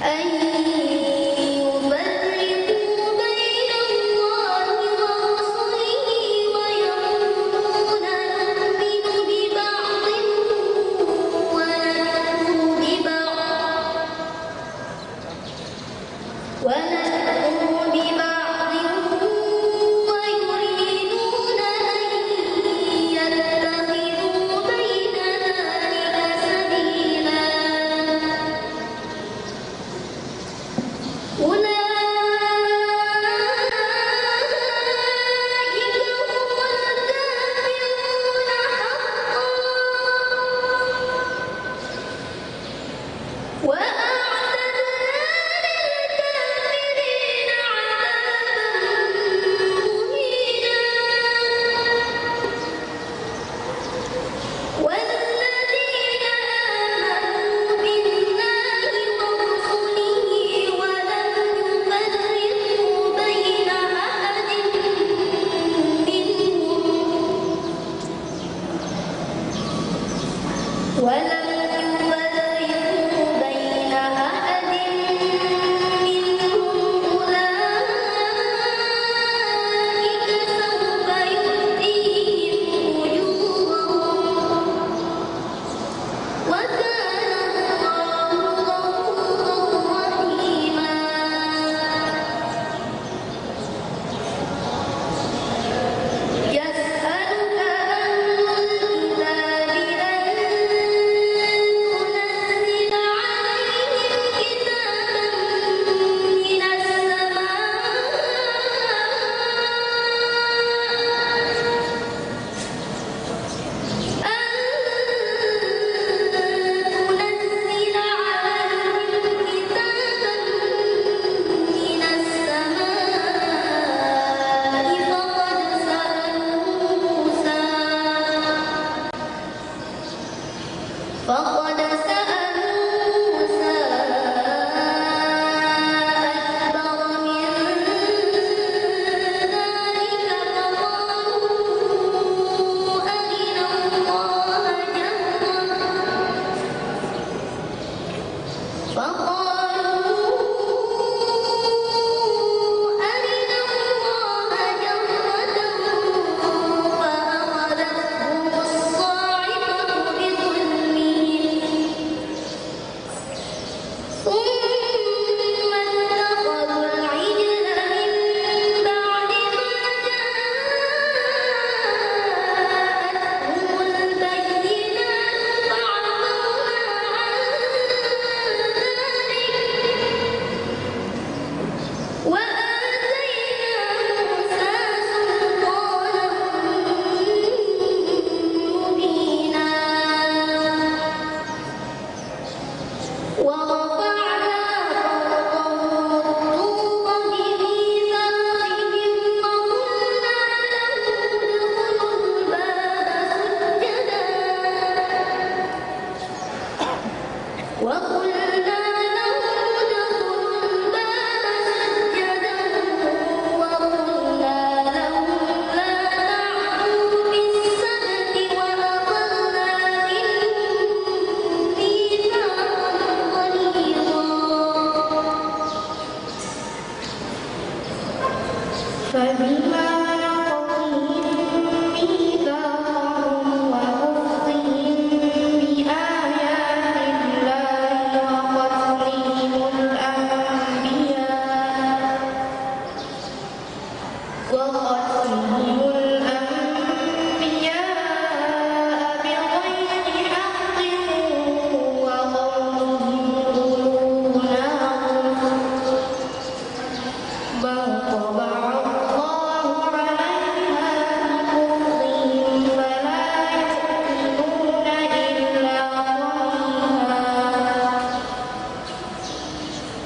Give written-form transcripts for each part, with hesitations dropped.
وما خلقوه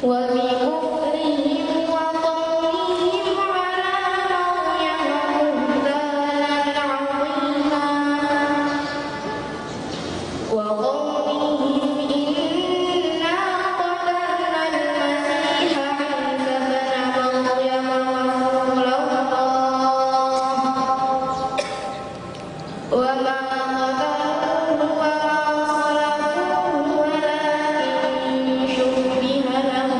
ولكن شبه لهم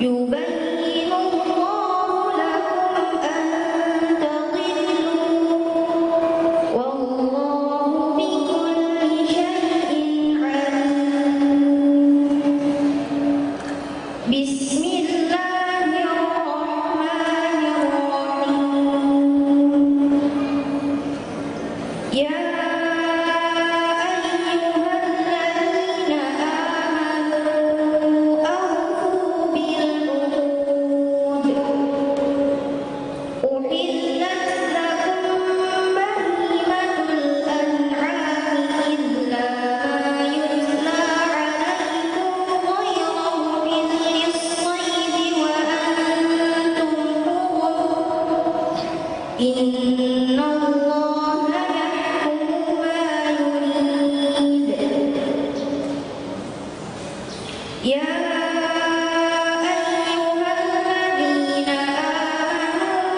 يبين الله لكم أن تضلوا والله بكل شيء عليم. بسم الله الرحمن الرحيم. يا إن الله يحكم ما يريد. يا أيها الذين آمنوا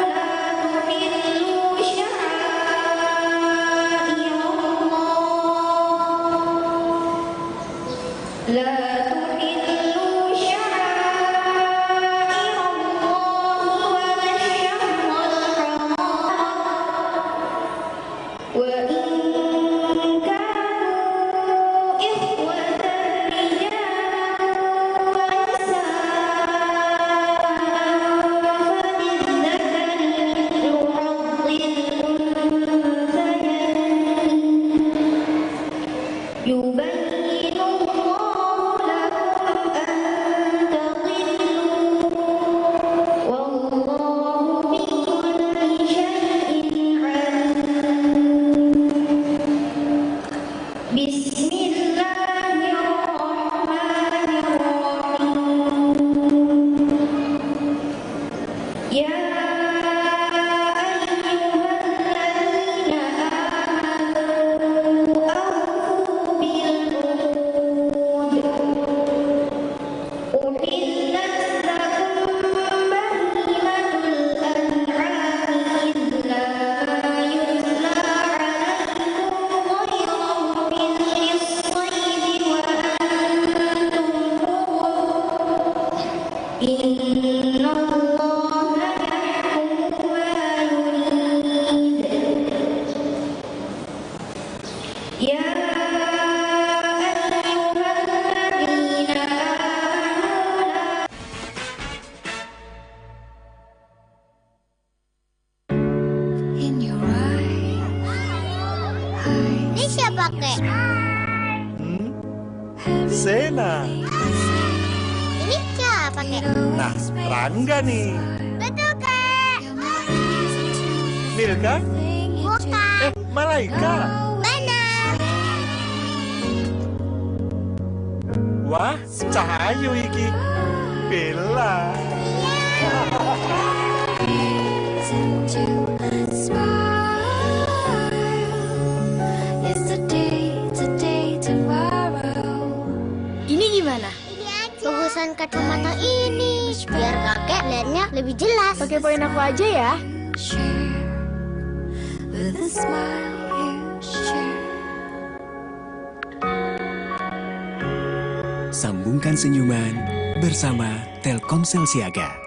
لا تحلوا شعائر الله وإن كانوا إخوة رجالا ونساء فللذكر مثل حظ الأنثيين. يبين الله لكم أن تضلوا والله بكل شيء عليم. بسم الله الرحمن الرحيم. يا أيها الذين آمنوا أوفوا بالعقود. أحلت لكم بهيمة الأنعام إلا ما يتلى عليكم غير محل الصيد وأنتم حرم. إن الله يحكم ما يريد. يا أيها الذين آمنوا In your eyes, Ini siapa kek? Sena. Ini siapa kek? Nah, Rangga nih. Betul kek. Milka? Bukan. Malaika. Benar. Wah, Cahayu iki. Bella. into a smile. Yesterday, today, tomorrow. Ini gimana? Ini aja. Bagusan kacamata ini. Biar kakek lihatnya lebih jelas. Pakai poin aku aja ya. Share with a smile you share. Sambungkan senyuman bersama Telkomsel Siaga.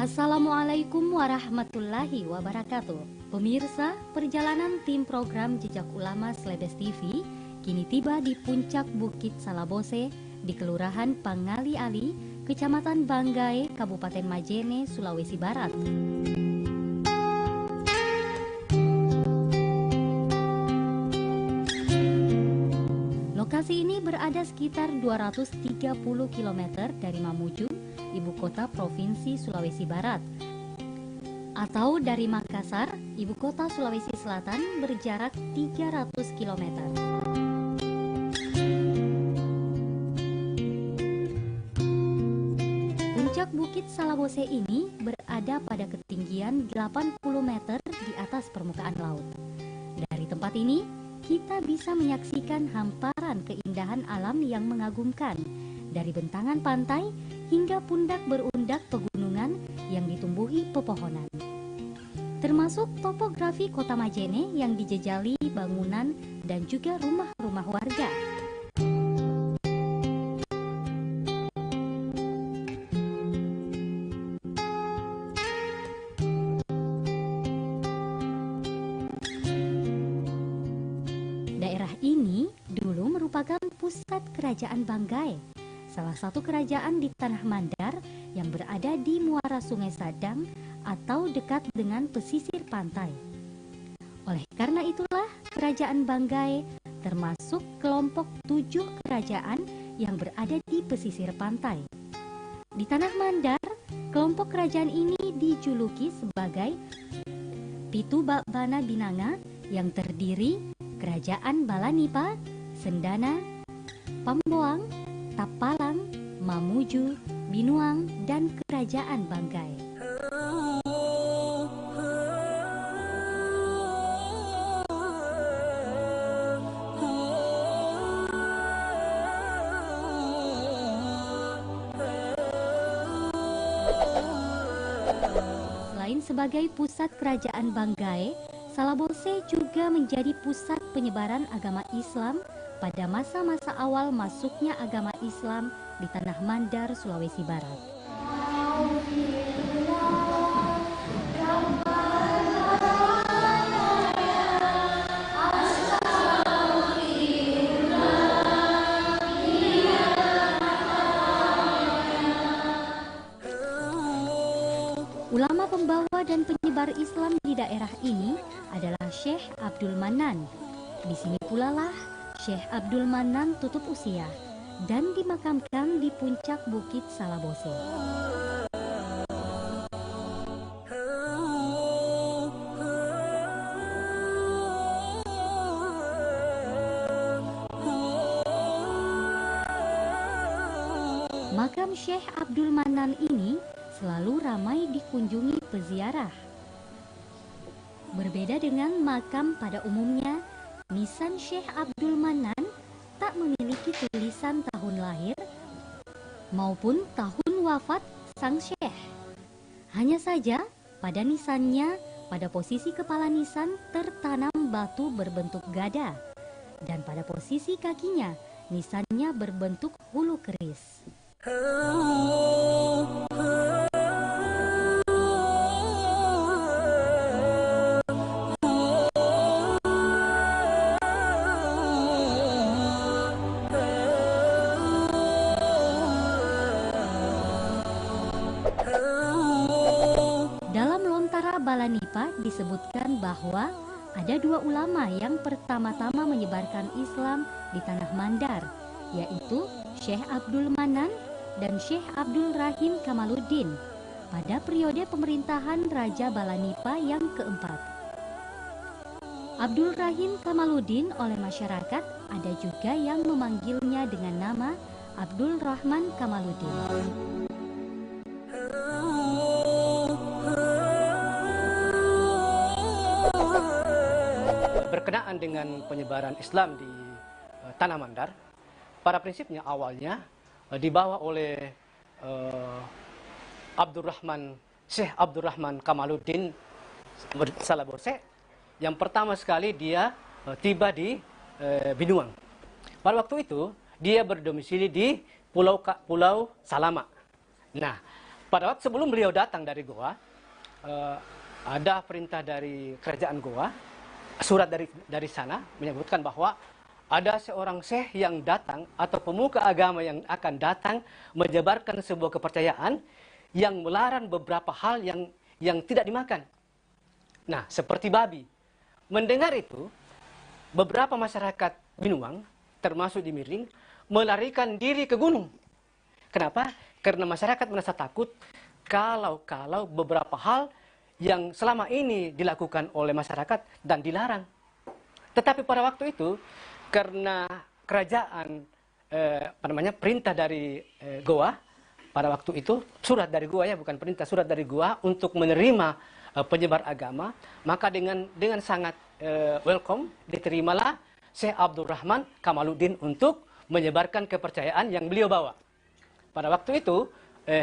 Assalamualaikum warahmatullahi wabarakatuh. Pemirsa, perjalanan tim program Jejak Ulama Slebes TV kini tiba di puncak Bukit Salabose di Kelurahan Pangali-Ali, Kecamatan Banggai, Kabupaten Majene, Sulawesi Barat. Lokasi ini berada sekitar 230 km dari Mamuju, ibu kota Provinsi Sulawesi Barat. Atau dari Makassar, ibu kota Sulawesi Selatan, berjarak 300 km. Puncak Bukit Salabose ini berada pada ketinggian 80 meter di atas permukaan laut. Dari tempat ini, kita bisa menyaksikan hamparan keindahan alam yang mengagumkan, dari bentangan pantai hingga pundak berundak pegunungan yang ditumbuhi pepohonan. Termasuk topografi kota Majene yang dijejali bangunan dan juga rumah-rumah warga. Daerah ini dulu merupakan pusat kerajaan Banggai, salah satu kerajaan di Tanah Mandar yang berada di muara Sungai Sadang atau dekat dengan pesisir pantai. Oleh karena itulah, kerajaan Banggai termasuk kelompok 7 kerajaan yang berada di pesisir pantai. Di Tanah Mandar, kelompok kerajaan ini dijuluki sebagai Pitu Bana Binanga yang terdiri Kerajaan Balanipa, Sendana, Pamboang, Tapalang, Mamuju, Binuang, dan Kerajaan Banggai. Selain sebagai pusat kerajaan Banggai, Salabose juga menjadi pusat penyebaran agama Islam pada masa-masa awal masuknya agama Islam di Tanah Mandar, Sulawesi Barat. Ulama pembawa dan penyebar Islam di daerah ini adalah Syekh Abdul Manan. Di sini pula lah Syekh Abdul Manan tutup usia dan dimakamkan di puncak Bukit Salabose. Makam Syekh Abdul Manan ini selalu ramai dikunjungi peziarah. Berbeda dengan makam pada umumnya, nisan Syekh Abdul Manan tak memiliki tulisan tahun lahir maupun tahun wafat sang Syekh. Hanya saja pada nisannya, pada posisi kepala nisan tertanam batu berbentuk gada, dan pada posisi kakinya nisannya berbentuk hulu keris. Dalam Lontara Balanipa disebutkan bahwa ada 2 ulama yang pertama-tama menyebarkan Islam di Tanah Mandar, yaitu Syekh Abdul Manan dan Syekh Abdul Rahim Kamaluddin pada periode pemerintahan Raja Balanipa yang keempat. Abdul Rahim Kamaluddin oleh masyarakat ada juga yang memanggilnya dengan nama Abdul Rahman Kamaluddin. Berkenaan dengan penyebaran Islam di Tanah Mandar, pada prinsipnya awalnya dibawa oleh Syekh Abdul Rahman Kamaluddin Salabose. Yang pertama sekali dia tiba di Binuang. Pada waktu itu dia berdomisili di Pulau Salama. Nah, pada waktu sebelum beliau datang dari Goa, ada perintah dari kerajaan Goa, surat dari sana menyebutkan bahwa ada seorang syekh yang datang atau pemuka agama yang akan datang menyebarkan sebuah kepercayaan yang melarang beberapa hal yang tidak dimakan. Nah, seperti babi. Mendengar itu, beberapa masyarakat Binuang, termasuk di Miring, melarikan diri ke gunung. Kenapa? Karena masyarakat merasa takut kalau beberapa hal yang selama ini dilakukan oleh masyarakat dan dilarang. Tetapi pada waktu itu, karena kerajaan perintah dari Goa, pada waktu itu surat dari Goa, ya bukan perintah, surat dari Goa untuk menerima penyebar agama, maka dengan sangat welcome diterimalah Syekh Abdurrahman Kamaluddin untuk menyebarkan kepercayaan yang beliau bawa. Pada waktu itu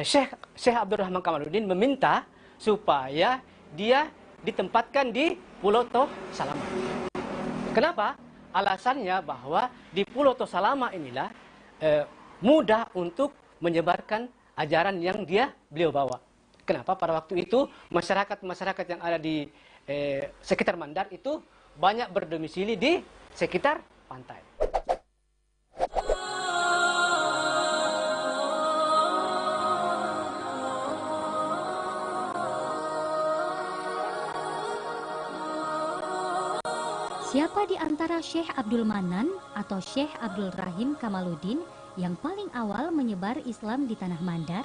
Syekh Abdurrahman Kamaluddin meminta supaya dia ditempatkan di Pulau Toh Salama. Kenapa? Alasannya bahwa di Pulau Toh Salama inilah mudah untuk menyebarkan ajaran yang beliau bawa. Kenapa? Pada waktu itu masyarakat yang ada di sekitar Mandar itu banyak berdomisili di sekitar pantai. Siapa di antara Syekh Abdul Manan atau Syekh Abdul Rahim Kamaluddin yang paling awal menyebar Islam di tanah Mandar?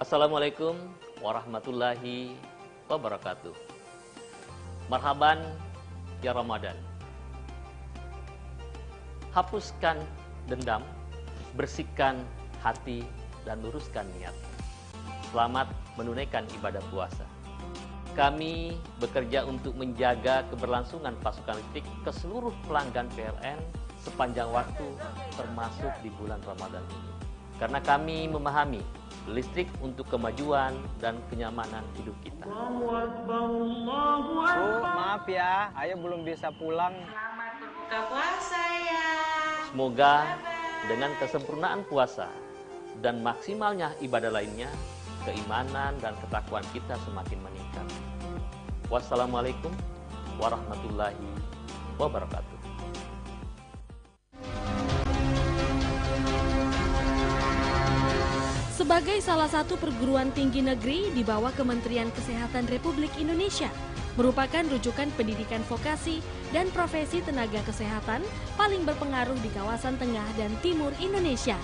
Assalamualaikum warahmatullahi wabarakatuh. Marhaban ya Ramadan. Hapuskan dendam, bersihkan hati dan luruskan niat. Selamat menunaikan ibadah puasa. Kami bekerja untuk menjaga keberlangsungan pasokan listrik ke seluruh pelanggan PLN sepanjang waktu termasuk di bulan Ramadan ini. Karena kami memahami listrik untuk kemajuan dan kenyamanan hidup kita. Bu, maaf ya, Ayo belum bisa pulang. Selamat berbuka puasa ya. Semoga dengan kesempurnaan puasa dan maksimalnya ibadah lainnya, keimanan dan ketakwaan kita semakin meningkat. Wassalamualaikum warahmatullahi wabarakatuh. Sebagai salah satu perguruan tinggi negeri di bawah Kementerian Kesehatan Republik Indonesia, merupakan rujukan pendidikan vokasi dan profesi tenaga kesehatan paling berpengaruh di kawasan tengah dan timur Indonesia.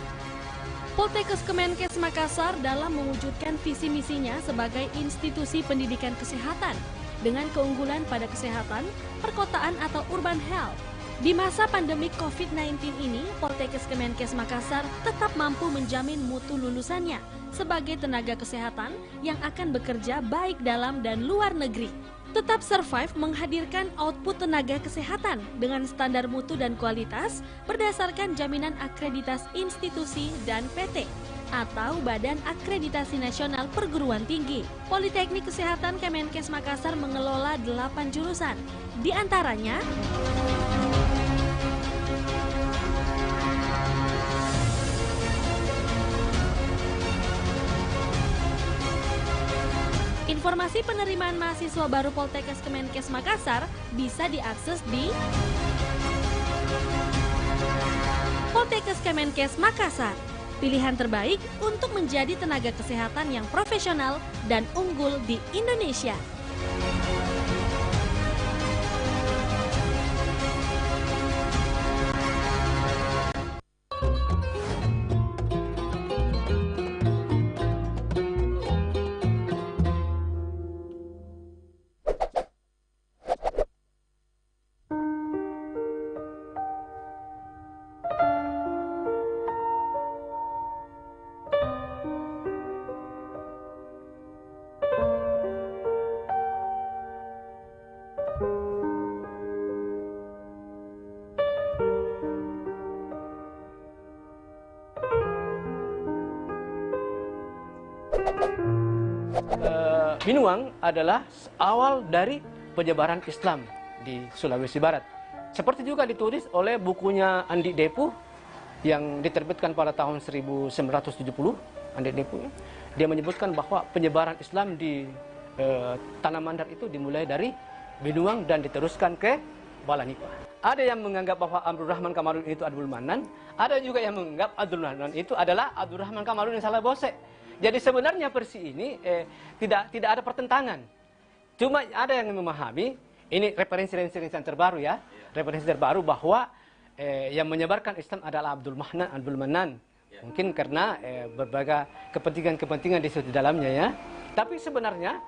Poltekkes Kemenkes Makassar dalam mewujudkan visi misinya sebagai institusi pendidikan kesehatan dengan keunggulan pada kesehatan, perkotaan atau urban health. Di masa pandemi COVID-19 ini, Poltekkes Kemenkes Makassar tetap mampu menjamin mutu lulusannya sebagai tenaga kesehatan yang akan bekerja baik dalam dan luar negeri. Tetap survive menghadirkan output tenaga kesehatan dengan standar mutu dan kualitas berdasarkan jaminan akreditasi institusi dan PT atau Badan Akreditasi Nasional Perguruan Tinggi. Politeknik Kesehatan Kemenkes Makassar mengelola 8 jurusan, di antaranya Informasi penerimaan mahasiswa baru Poltekkes Kemenkes Makassar bisa diakses di Poltekkes Kemenkes Makassar. Pilihan terbaik untuk menjadi tenaga kesehatan yang profesional dan unggul di Indonesia. Binuang adalah awal dari penyebaran Islam di Sulawesi Barat. Seperti juga ditulis oleh bukunya Andi Depu yang diterbitkan pada tahun 1970. Andi Depu, dia menyebutkan bahwa penyebaran Islam di Tanah Mandar itu dimulai dari Binuang dan diteruskan ke Balanipa. Ada yang menganggap bahwa Abdurrahman Kamaludin itu Abdul Manan, ada juga yang menganggap Abdul Manan itu adalah Abdurrahman Kamaludin Salabose. Jadi sebenarnya versi ini tidak ada pertentangan. Cuma ada yang memahami, ini referensi terbaru ya, referensi terbaru bahwa yang menyebarkan Islam adalah Abdul Manan. Mungkin karena berbagai kepentingan di situ dalamnya ya. Tapi sebenarnya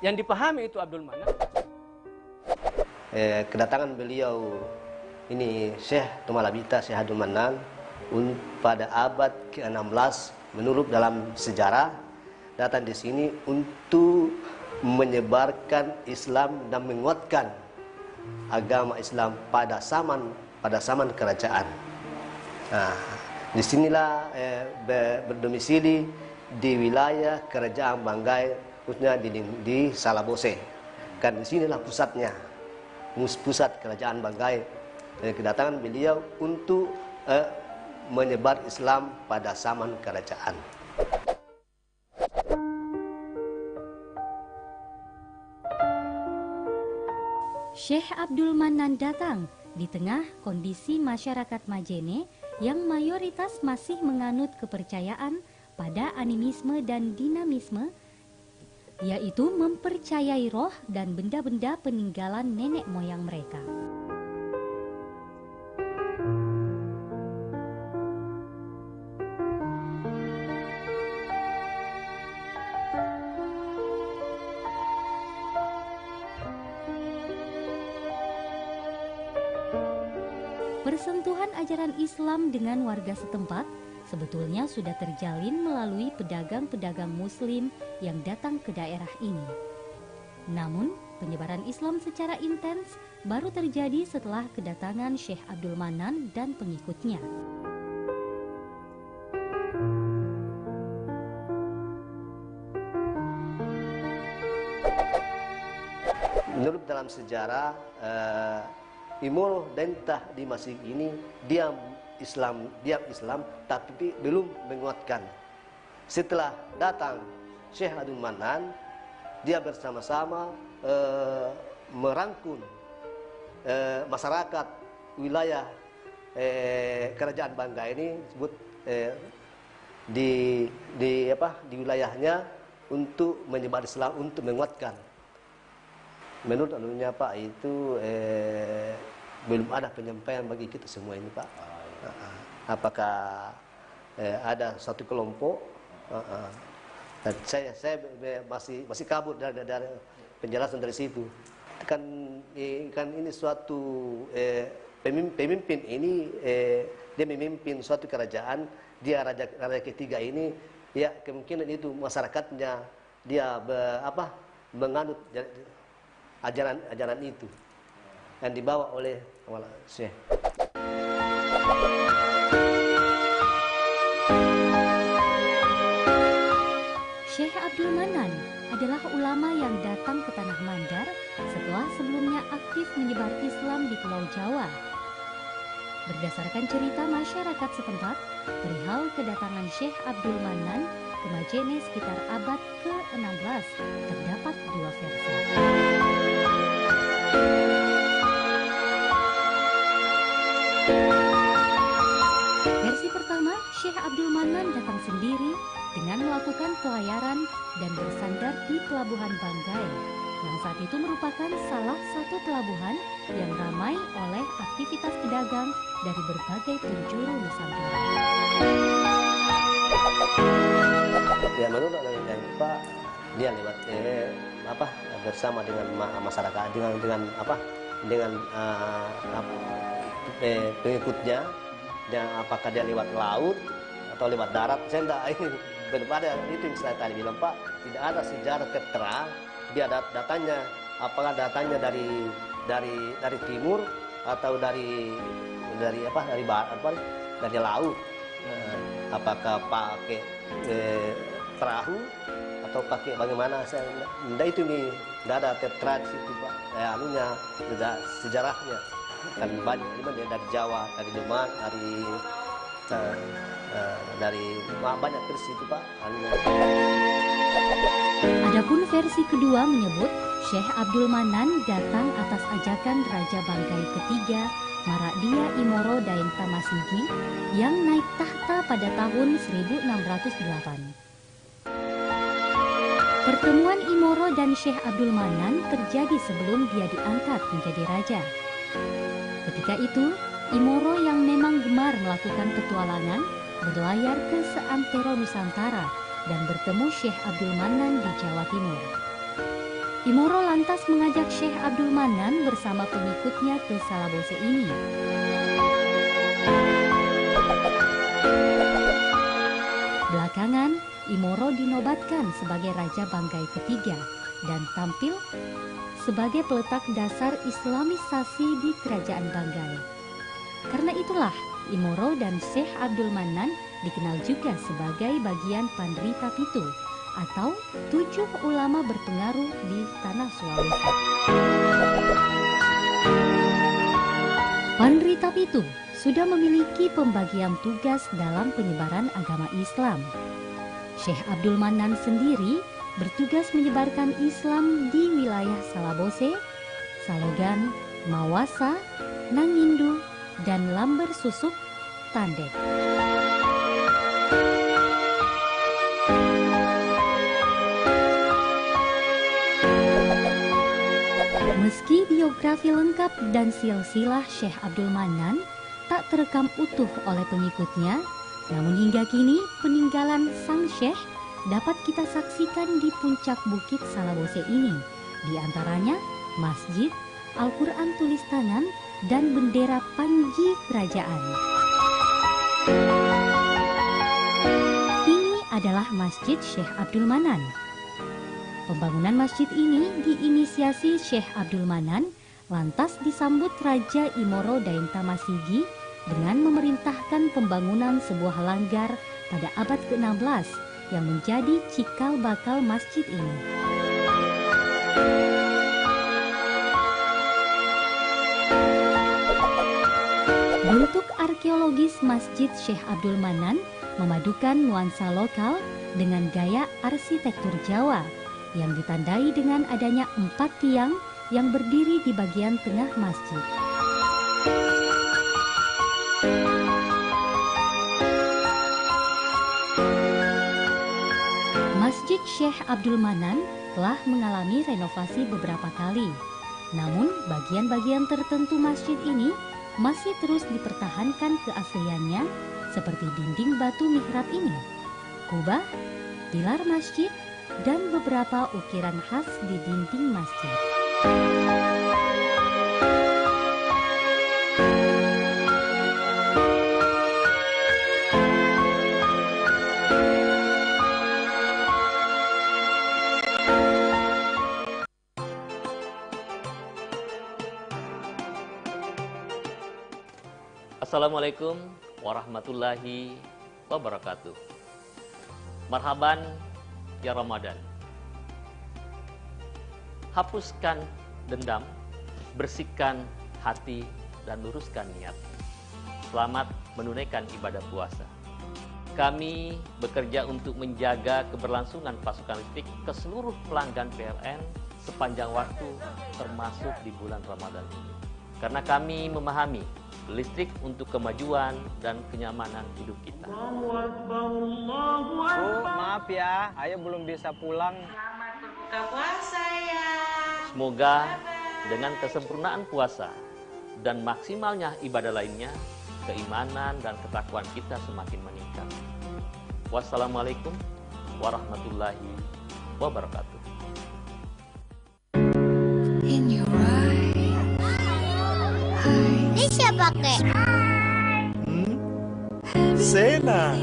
yang dipahami itu Abdul Manan. Kedatangan beliau ini Syekh Tumalabita Syekh Abdul Manan pada abad ke-16 menurut dalam sejarah datang di sini untuk menyebarkan Islam dan menguatkan agama Islam pada zaman kerajaan. Nah, disinilah berdomisili di wilayah kerajaan Banggai, khususnya di Salabose. Kan disinilah pusatnya, pusat kerajaan Banggai. Kedatangan beliau untuk menyebar Islam pada zaman kerajaan. Syekh Abdul Manan datang di tengah kondisi masyarakat Majene yang mayoritas masih menganut kepercayaan pada animisme dan dinamisme, yaitu mempercayai roh dan benda-benda peninggalan nenek moyang mereka. Persentuhan ajaran Islam dengan warga setempat sebetulnya sudah terjalin melalui pedagang-pedagang Muslim yang datang ke daerah ini. Namun, penyebaran Islam secara intens baru terjadi setelah kedatangan Syekh Abdul Manan dan pengikutnya. Menurut dalam sejarah, Imul Dentah di Masjid ini diam Islam tapi belum menguatkan. Setelah datang Syekh Abdul Manan, dia bersama-sama merangkul masyarakat wilayah kerajaan Banggai ini sebut di wilayahnya untuk menyebar Islam, untuk menguatkan. Menurut anunya Pak itu belum ada penyampaian bagi kita semua ini Pak. Apakah ada satu kelompok? Dan saya masih kabur dari penjelasan dari situ. Kan ini suatu pemimpin ini dia memimpin suatu kerajaan, dia raja ketiga ini, ya kemungkinan itu masyarakatnya dia menganut ajaran itu yang dibawa oleh Syekh. Syekh Abdul Manan adalah ulama yang datang ke Tanah Mandar setelah sebelumnya aktif menyebar Islam di Pulau Jawa. Berdasarkan cerita masyarakat setempat, perihal kedatangan Syekh Abdul Manan ke Majene sekitar abad ke-16 terdapat dua versi. Versi pertama, Syekh Abdul Manan datang sendiri dengan melakukan pelayaran dan bersandar di Pelabuhan Banggai, yang saat itu merupakan salah satu pelabuhan yang ramai oleh aktivitas pedagang dari berbagai penjuru Nusantara. Ya menurut Pak, dia lewat bersama dengan masyarakat dengan pengikutnya, dan apakah dia lewat laut atau lewat darat, saya tidak belum ada. Itu yang saya tadi bilang, Pak, tidak ada sejarah tertera dia datanya, apakah datanya dari timur atau dari barat, dari laut, apakah pakai perahu atau pakai bagaimana, saya tidak, itu nih tidak ada tertera di situ, Pak. Tidak sejarahnya. Kan banyak dari Jawa, dari Demak, dari banyak versi itu, Pak. Adapun versi kedua menyebut Syekh Abdul Manan datang atas ajakan Raja Banggai ketiga Maradia Imoro Daeng Tamasigi yang naik tahta pada tahun 1608. Pertemuan Imoro dan Syekh Abdul Manan terjadi sebelum dia diangkat menjadi raja. Ketika itu, Imoro yang memang gemar melakukan petualangan berlayar ke seantero Nusantara dan bertemu Syekh Abdul Manan di Jawa Timur. Imoro lantas mengajak Syekh Abdul Manan bersama pengikutnya ke Salabose ini. Belakangan, Imoro dinobatkan sebagai Raja Banggai ketiga dan tampil sebagai peletak dasar Islamisasi di Kerajaan Banggai. Karena itulah, Imoro dan Syekh Abdul Manan dikenal juga sebagai bagian Pandrita Pitu atau 7 ulama berpengaruh di tanah Sulawesi. Pandrita Pitu sudah memiliki pembagian tugas dalam penyebaran agama Islam. Syekh Abdul Manan sendiri bertugas menyebarkan Islam di wilayah Salabose, Salogan, Mawasa, Nangindu, dan Lamber Susuk, Tandek. Meski biografi lengkap dan silsilah Syekh Abdul Manan tak terekam utuh oleh pengikutnya, namun hingga kini peninggalan sang Syekh dapat kita saksikan di puncak bukit Salabose ini, di antaranya masjid, Al-Quran tulis tangan, dan bendera Panji Kerajaan. Ini adalah Masjid Syekh Abdul Manan. Pembangunan masjid ini diinisiasi Syekh Abdul Manan, lantas disambut Raja Imoro Daeng Tamasigi dengan memerintahkan pembangunan sebuah langgar pada abad ke-16 yang menjadi cikal bakal masjid ini. Bentuk arkeologis Masjid Syekh Abdul Manan memadukan nuansa lokal dengan gaya arsitektur Jawa yang ditandai dengan adanya 4 tiang yang berdiri di bagian tengah masjid. Masjid Syekh Abdul Manan telah mengalami renovasi beberapa kali. Namun, bagian-bagian tertentu masjid ini masih terus dipertahankan keasliannya, seperti dinding batu mihrab ini, kubah, pilar masjid, dan beberapa ukiran khas di dinding masjid. Assalamualaikum warahmatullahi wabarakatuh. Marhaban ya Ramadan. Hapuskan dendam, bersihkan hati, dan luruskan niat. Selamat menunaikan ibadah puasa. Kami bekerja untuk menjaga keberlangsungan pasokan listrik ke seluruh pelanggan PLN sepanjang waktu, termasuk di bulan Ramadan ini. Karena kami memahami listrik untuk kemajuan dan kenyamanan hidup kita. Bu, maaf ya, Ayah belum bisa pulang. Selamat berbuka puasa ya. Semoga dengan kesempurnaan puasa dan maksimalnya ibadah lainnya, keimanan dan ketakwaan kita semakin meningkat. Wassalamualaikum warahmatullahi wabarakatuh. In your Ini siapa, Kek? Sena.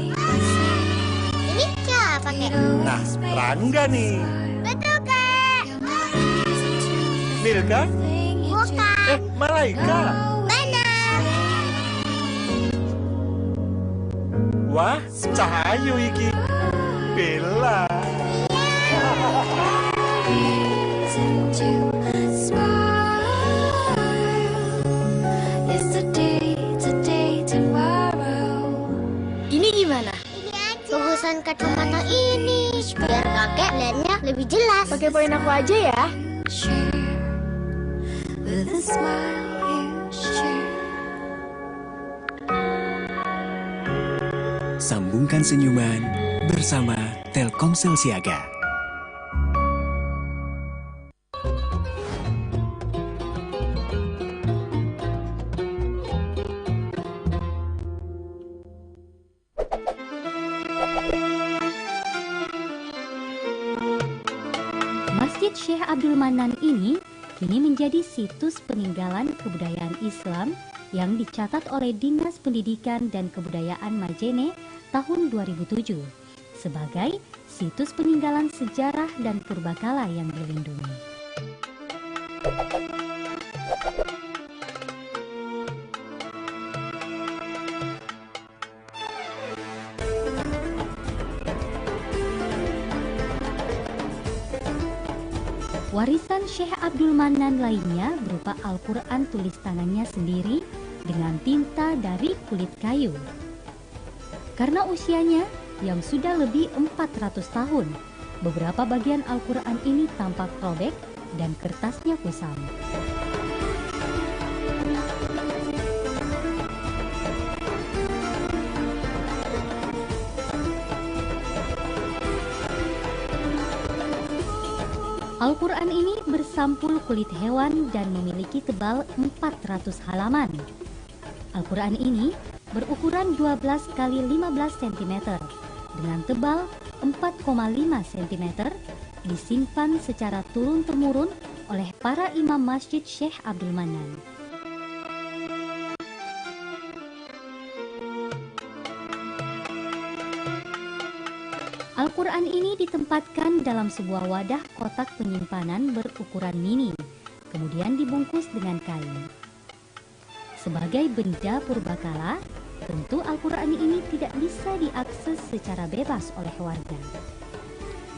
Ini siapa, Kek? Nah, Rangga nih. Betul, Kek. Milka? Bukan. Malaika. Benar. Wah, Cahayu iki. Bella. reason to smile. Yesterday, tomorrow. Ini gimana? Bagusan kacamata ini biar kakek lihatnya lebih jelas. Pakai poin aku aja ya. With a smile you share. Sambungkan senyuman bersama Telkomsel Siaga. Masjid Syekh Abdul Manan ini kini menjadi situs peninggalan kebudayaan Islam yang dicatat oleh Dinas Pendidikan dan Kebudayaan Majene tahun 2007 sebagai situs peninggalan sejarah dan purbakala yang dilindungi. Warisan Syekh Abdul Manan lainnya berupa Al-Quran tulis tangannya sendiri dengan tinta dari kulit kayu. Karena usianya yang sudah lebih 400 tahun, beberapa bagian Al-Quran ini tampak robek dan kertasnya kusam. Al-Quran ini bersampul kulit hewan dan memiliki tebal 400 halaman. Al-Quran ini berukuran 12 x 15 cm dengan tebal 4,5 cm, disimpan secara turun-temurun oleh para imam Masjid Syekh Abdul Manan. Al-Quran ini ditempatkan dalam sebuah wadah kotak penyimpanan berukuran mini, kemudian dibungkus dengan kain. Sebagai benda purbakala, tentu Al-Quran ini tidak bisa diakses secara bebas oleh warga.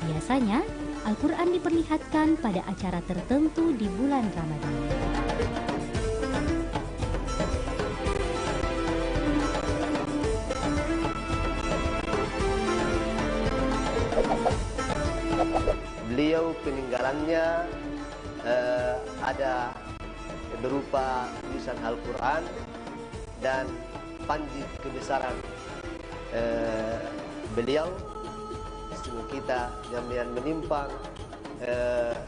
Biasanya, Al-Quran diperlihatkan pada acara tertentu di bulan Ramadan. Beliau peninggalannya ada berupa tulisan Al-Quran dan panji kebesaran beliau. Kita yang menimpang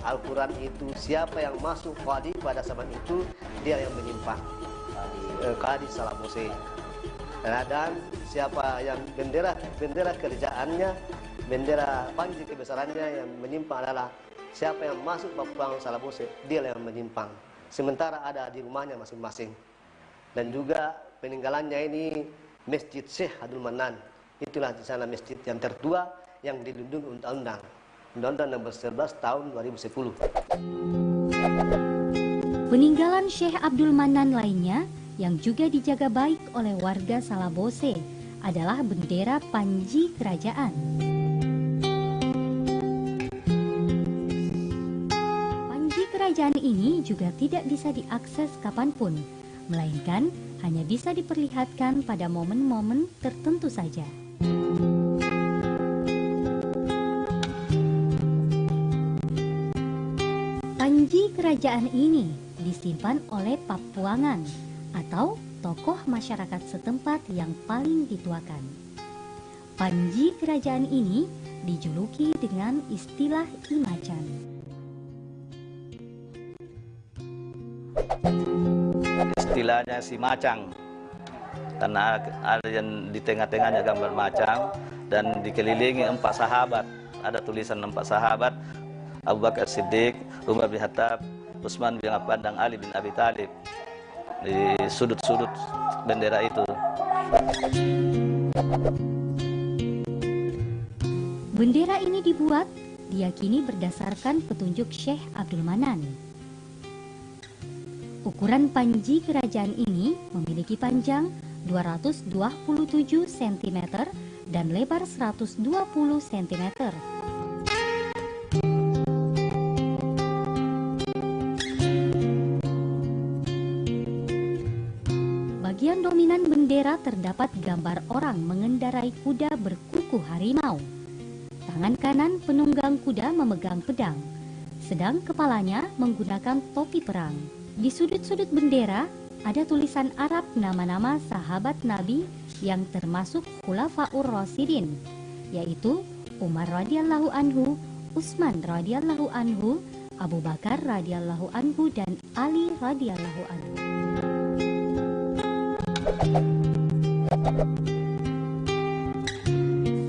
Al-Quran itu, siapa yang masuk qadi pada zaman itu, dia yang menyimpang qadi Salabose. Dan siapa yang bendera kerjaannya, bendera panji kebesarannya yang menyimpang adalah siapa yang masuk Bapang Salabose, dia yang menyimpang. Sementara ada di rumahnya masing-masing. Dan juga peninggalannya ini Masjid Syekh Abdul Manan. Itulah di sana masjid yang tertua yang dilindungi Undang-Undang Nomor 11 Tahun 2010. Peninggalan Syekh Abdul Manan lainnya yang juga dijaga baik oleh warga Salabose adalah bendera panji kerajaan. Panji kerajaan ini juga tidak bisa diakses kapanpun, melainkan hanya bisa diperlihatkan pada momen-momen tertentu saja. Panji kerajaan ini disimpan oleh Papuangan atau tokoh masyarakat setempat yang paling dituakan. Panji kerajaan ini dijuluki dengan istilah Imacan. Istilahnya si macang, karena ada yang di tengah-tengahnya gambar macang dan dikelilingi 4 sahabat. Ada tulisan 4 sahabat, Abu Bakar Siddiq, Umar bin Khattab, Utsman bin Affan, dan Ali bin Abi Thalib di sudut-sudut bendera itu. Bendera ini dibuat diyakini berdasarkan petunjuk Syekh Abdul Manan. Ukuran panji kerajaan ini memiliki panjang 227 cm dan lebar 120 cm. Bagian dominan bendera terdapat gambar orang mengendarai kuda berkuku harimau. Tangan kanan penunggang kuda memegang pedang, sedang kepalanya menggunakan topi perang. Di sudut-sudut bendera ada tulisan Arab nama-nama sahabat Nabi yang termasuk Khulafaur Rasyidin, yaitu Umar radhiyallahu anhu, Utsman radhiyallahu anhu, Abu Bakar radhiyallahu anhu, dan Ali radhiyallahu anhu.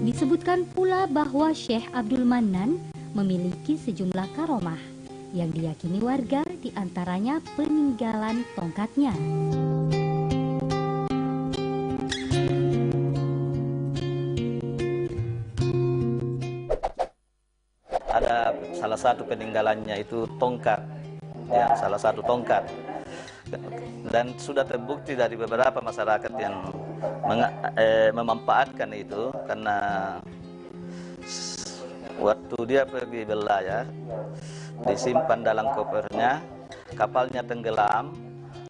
Disebutkan pula bahwa Syekh Abdul Manan memiliki sejumlah karomah yang diyakini warga, diantaranya peninggalan tongkatnya. Ada salah satu peninggalannya itu tongkat, ya, salah satu tongkat. Dan sudah terbukti dari beberapa masyarakat yang memanfaatkan itu, karena waktu dia pergi berlayar disimpan dalam kopernya, kapalnya tenggelam,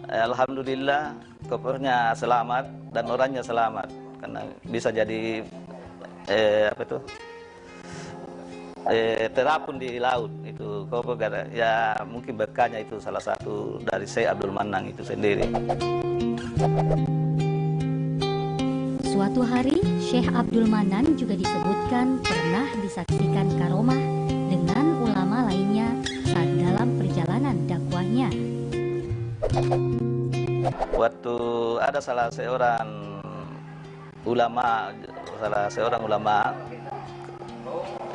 alhamdulillah kopernya selamat dan orangnya selamat, karena bisa jadi terapun di laut itu koper, ya mungkin berkahnya itu salah satu dari Syekh Abdul Manan itu sendiri. Suatu hari Syekh Abdul Manan juga disebutkan pernah disaksikan karomah dengan ulama lainnya saat dalam perjalanan dakwahnya. Waktu ada salah seorang ulama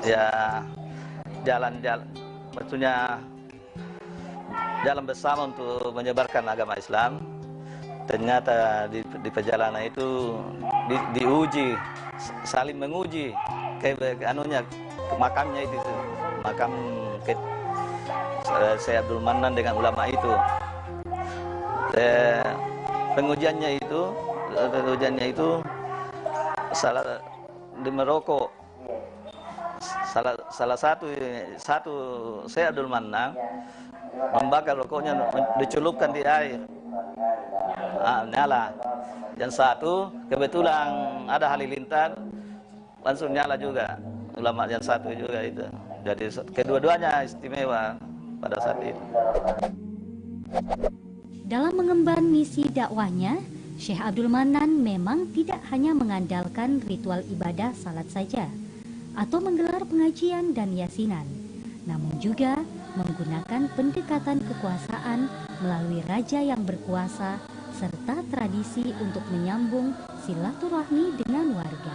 ya jalan-jalan, maksudnya jalan bersama untuk menyebarkan agama Islam. Ternyata di perjalanan itu diuji, saling menguji ke makamnya itu, makam Syekh Abdul Manan dengan ulama itu. Pengujiannya itu salah di merokok. Salah satu Syekh Abdul Manan membakar rokoknya, dicelupkan di air, nyala. Yang satu kebetulan ada halilintar, langsung nyala juga. Ulama yang satu juga itu. Jadi kedua-duanya istimewa pada saat itu. Dalam mengemban misi dakwahnya, Syekh Abdul Manan memang tidak hanya mengandalkan ritual ibadah salat saja atau menggelar pengajian dan yasinan, namun juga menggunakan pendekatan kekuasaan melalui raja yang berkuasa serta tradisi untuk menyambung silaturahmi dengan warga.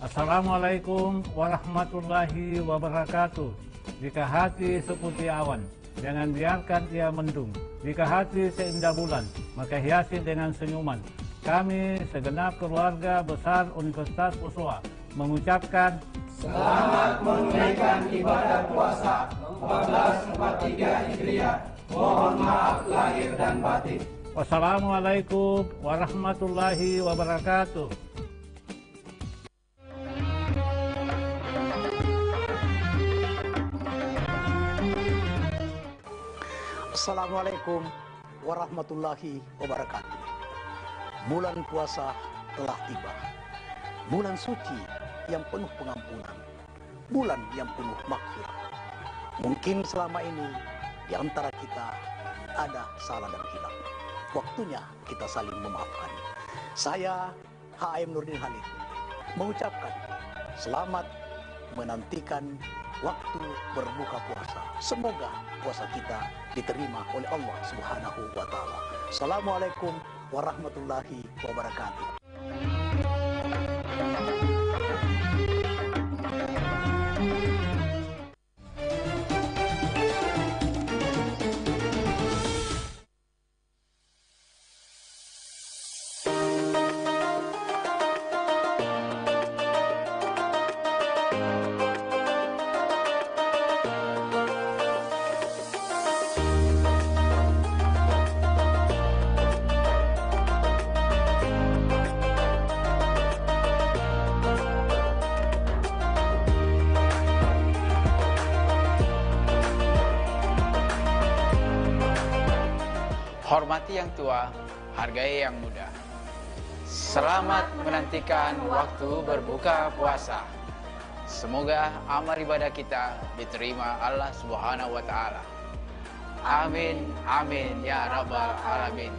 Assalamualaikum warahmatullahi wabarakatuh. Jika hati seputih awan, jangan biarkan ia mendung. Jika hati seindah bulan, maka hiasi dengan senyuman. Kami segenap keluarga besar Universitas Ushuaia mengucapkan selamat menunaikan ibadah puasa 1443 Hijriah. Mohon maaf lahir dan batin. Wassalamualaikum warahmatullahi wabarakatuh. Assalamualaikum warahmatullahi wabarakatuh. Bulan puasa telah tiba. Bulan suci yang penuh pengampunan. Bulan yang penuh maghfirah. Mungkin selama ini di antara kita ada salah dan hilaf. Waktunya kita saling memaafkan. Saya HM Nurdin Halid mengucapkan selamat menantikan waktu berbuka puasa. Semoga puasa kita diterima oleh Allah Subhanahu wa taala. Assalamualaikum warahmatullahi wabarakatuh. Hormati yang tua, hargai yang muda. Selamat menantikan waktu berbuka puasa. Semoga amal ibadah kita diterima Allah Subhanahu wa taala. Amin, amin ya rabbal alamin.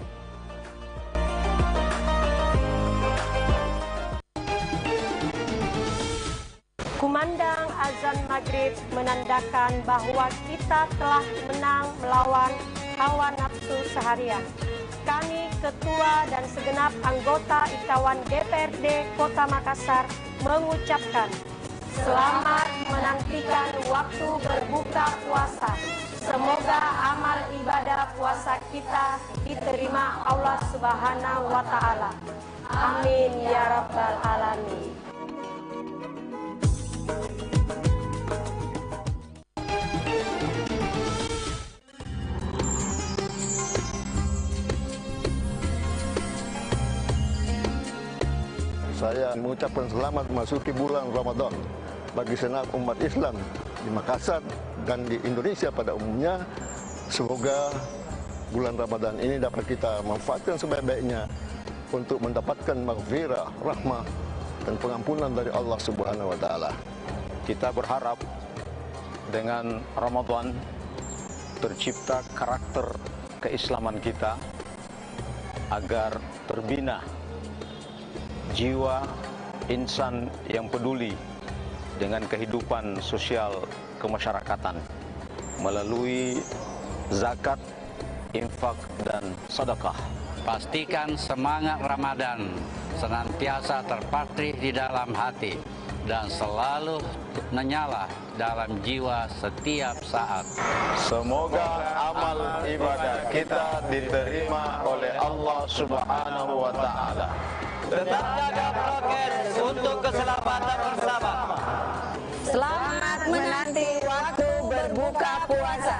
Kumandang azan maghrib menandakan bahwa kita telah menang melawan hawa nafsu seharian. Kami, Ketua dan segenap anggota Ikawan DPRD Kota Makassar mengucapkan selamat menantikan waktu berbuka puasa. Semoga amal ibadah puasa kita diterima Allah Subhanahu wa taala. Amin ya rabbal alamin. Saya mengucapkan selamat memasuki bulan Ramadan bagi segenap umat Islam di Makassar dan di Indonesia pada umumnya. Semoga bulan Ramadan ini dapat kita manfaatkan sebaik-baiknya untuk mendapatkan maghfirah, rahmah dan pengampunan dari Allah Subhanahu wa taala. Kita berharap dengan Ramadan tercipta karakter keislaman kita agar terbina jiwa insan yang peduli dengan kehidupan sosial kemasyarakatan melalui zakat, infak, dan sedekah. Pastikan semangat Ramadan senantiasa terpatri di dalam hati dan selalu menyala dalam jiwa setiap saat. Semoga amal ibadah kita diterima oleh Allah Subhanahu wa taala. Tetap jaga prokes untuk keselamatan bersama. Selamat menanti waktu berbuka puasa.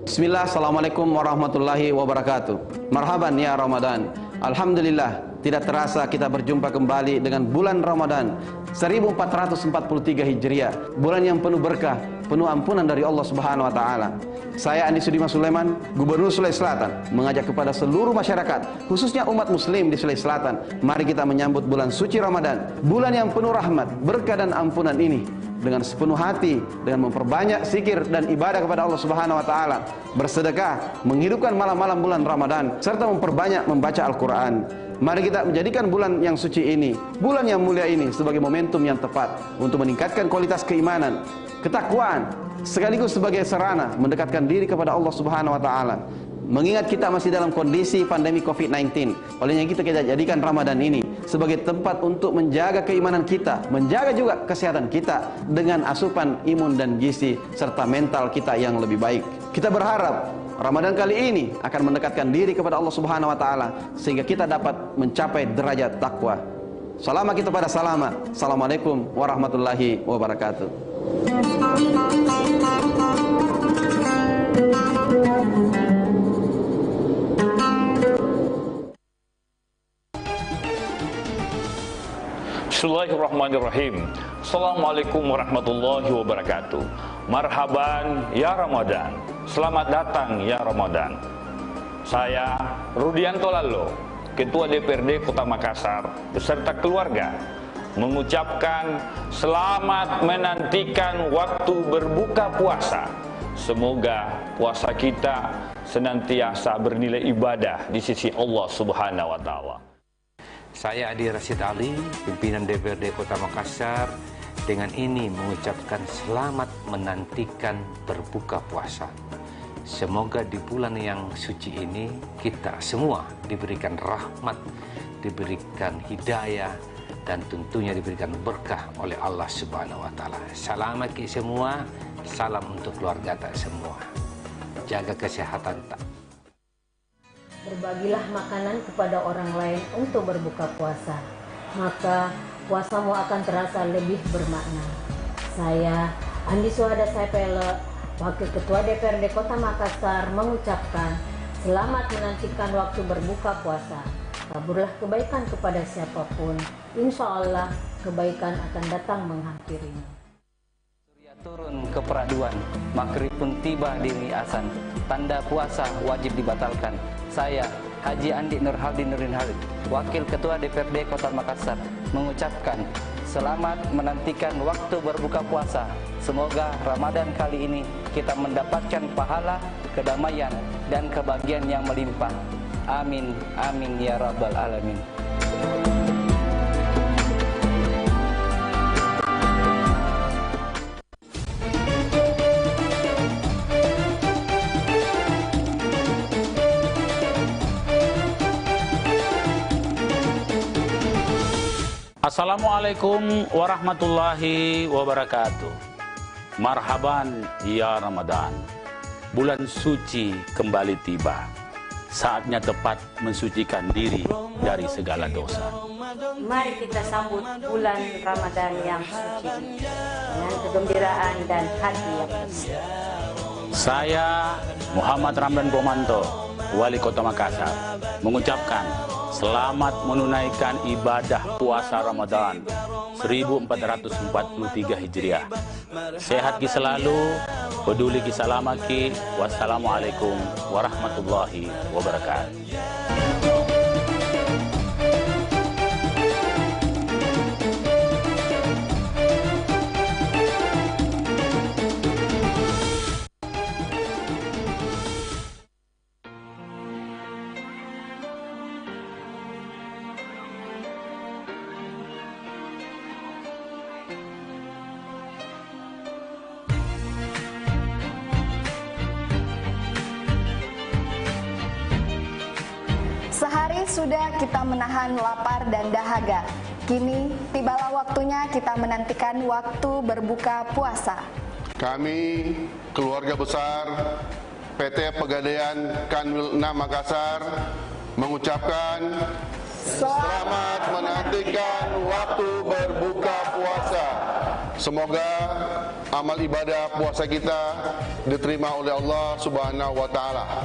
Bismillah, Assalamualaikum warahmatullahi wabarakatuh. Marhaban ya Ramadan. Alhamdulillah, tidak terasa kita berjumpa kembali dengan bulan Ramadan 1443 Hijriah, bulan yang penuh berkah, penuh ampunan dari Allah Subhanahu wa taala. Saya Andi Sudiman Sulaiman, Gubernur Sulawesi Selatan, mengajak kepada seluruh masyarakat, khususnya umat muslim di Sulawesi Selatan, mari kita menyambut bulan suci Ramadan, bulan yang penuh rahmat, berkah dan ampunan ini dengan sepenuh hati, dengan memperbanyak zikir dan ibadah kepada Allah Subhanahu wa taala, bersedekah, menghidupkan malam-malam bulan Ramadan, serta memperbanyak membaca Al-Qur'an. Mari kita menjadikan bulan yang suci ini, bulan yang mulia ini sebagai momentum yang tepat untuk meningkatkan kualitas keimanan, ketakwaan, sekaligus sebagai sarana mendekatkan diri kepada Allah Subhanahu wa taala. Mengingat kita masih dalam kondisi pandemi COVID-19, olehnya kita jadikan Ramadan ini sebagai tempat untuk menjaga keimanan kita, menjaga juga kesehatan kita dengan asupan imun dan gizi serta mental kita yang lebih baik. Kita berharap Ramadan kali ini akan mendekatkan diri kepada Allah Subhanahu wa taala sehingga kita dapat mencapai derajat takwa. Selama kita pada salama. Assalamualaikum warahmatullahi wabarakatuh. Bismillahirrahmanirrahim. Assalamualaikum warahmatullahi wabarakatuh. Marhaban ya Ramadan. Selamat datang ya Ramadan. Saya Rudianto Lalo, Ketua DPRD Kota Makassar beserta keluarga mengucapkan selamat menantikan waktu berbuka puasa. Semoga puasa kita senantiasa bernilai ibadah di sisi Allah Subhanahu wa taala. Saya Adi Rashid Ali, pimpinan DPRD Kota Makassar, dengan ini mengucapkan selamat menantikan berbuka puasa. Semoga di bulan yang suci ini kita semua diberikan rahmat, diberikan hidayah, dan tentunya diberikan berkah oleh Allah Subhanahu wa taala. Salam bagi semua, salam untuk keluarga tak semua. Jaga kesehatan tak. Berbagilah makanan kepada orang lain untuk berbuka puasa, maka puasamu akan terasa lebih bermakna. Saya, Andi Suhada Saipele, Wakil Ketua DPRD Kota Makassar, mengucapkan selamat menantikan waktu berbuka puasa. Taburlah kebaikan kepada siapapun, insya Allah kebaikan akan datang menghampirinya. Turun ke peraduan, maghrib pun tiba di Asan. Tanda puasa wajib dibatalkan. Saya, Haji Andi Nurhaldin Nurinhalid, Wakil Ketua DPRD Kota Makassar, mengucapkan selamat menantikan waktu berbuka puasa. Semoga Ramadan kali ini kita mendapatkan pahala, kedamaian, dan kebahagiaan yang melimpah. Amin, amin ya rabbal alamin. Assalamualaikum warahmatullahi wabarakatuh. Marhaban ya Ramadan. Bulan suci kembali tiba. Saatnya tepat mensucikan diri dari segala dosa. Mari kita sambut bulan Ramadan yang suci dengan kegembiraan dan hati yang bersih. Saya Muhammad Ramdan Pomanto, Wali Kota Makassar, mengucapkan selamat menunaikan ibadah puasa Ramadan 1443 Hijriah. Sehat ki selalu, peduli ki salamaki. Wassalamualaikum warahmatullahi wabarakatuh. Sehari sudah kita menahan lapar dan dahaga. Kini tibalah waktunya kita menantikan waktu berbuka puasa. Kami, keluarga besar PT Pegadaian Kanwil 6 Makassar, mengucapkan selamat menantikan waktu berbuka puasa. Semoga amal ibadah puasa kita diterima oleh Allah Subhanahu wa taala.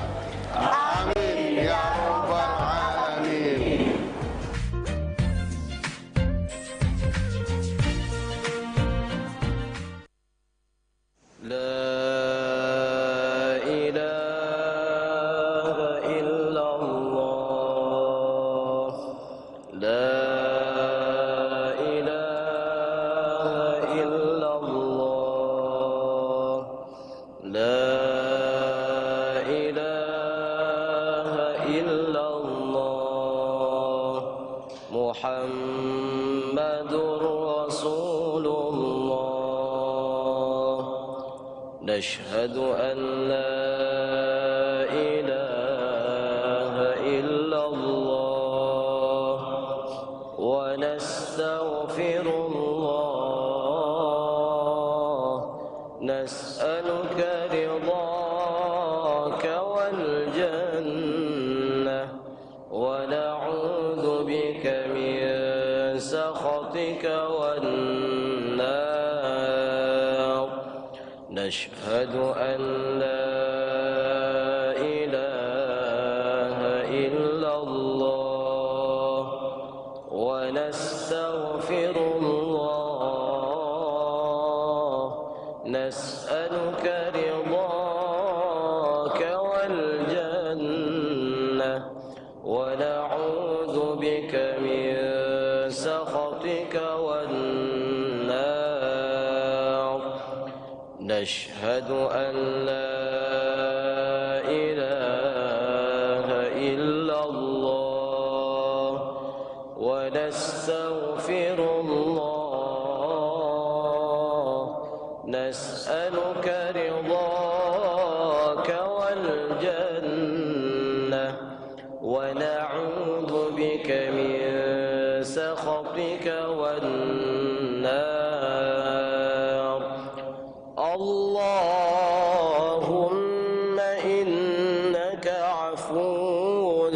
Amin ya rabbal alamin. La ilaha illallah. محمد رسول الله نشهد أن لا إله إلا الله ونستغفر الله نسألك رضاك والجنة ونعوذ بك من سخطك والنار نشهد أن لا إله إلا الله ونستغفر الله نسألك رضاك والجنة ونعوذ بك من سخطك والنار نشهد أن لا إله إلا الله ونستغفر الله نسألك رضاك والجنة ونعوذ بك من سخطك والنار اللهم إنك عفو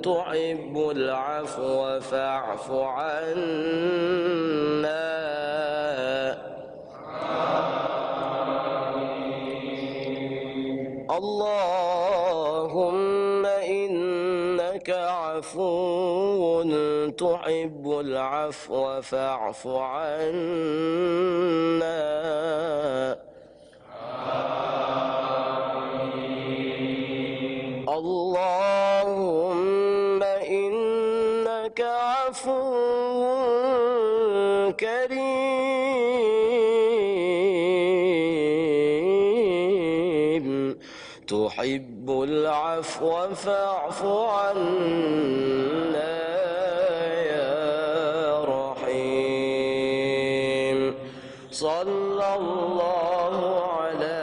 تحب العفو فاعف عنا اللهم إنك عفو تحب العفو فاعف عنا اللهم إنك عفو كريم تحب العفو فاعف عنا يا رحيم صلى الله على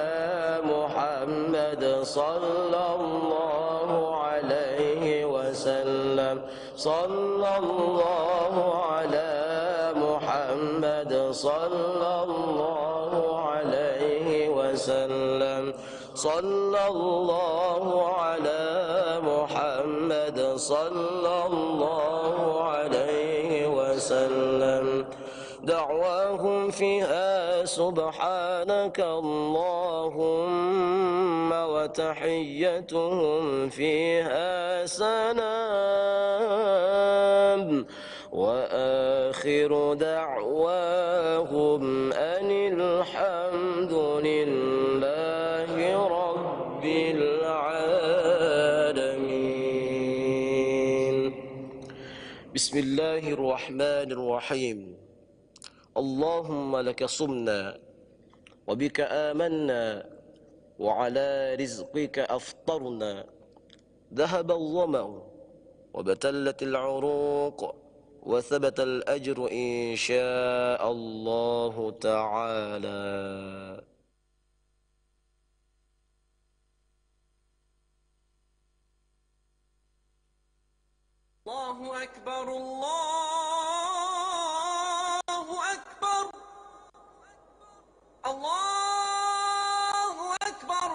محمد صلى الله عليه وسلم صلى الله على محمد صلى الله عليه وسلم صلى الله على محمد صلى الله عليه وسلم دعواهم فيها سبحانك اللهم وتحيتهم فيها سلام وآخر دعواهم أن الحمد لله رب العالمين بسم الله الرحمن الرحيم اللهم لك صمنا وبك آمنا وعلى رزقك أفطرنا ذهب الظمأ وبتلت العروق وثبت الأجر إن شاء الله تعالى الله أكبر الله أكبر الله أكبر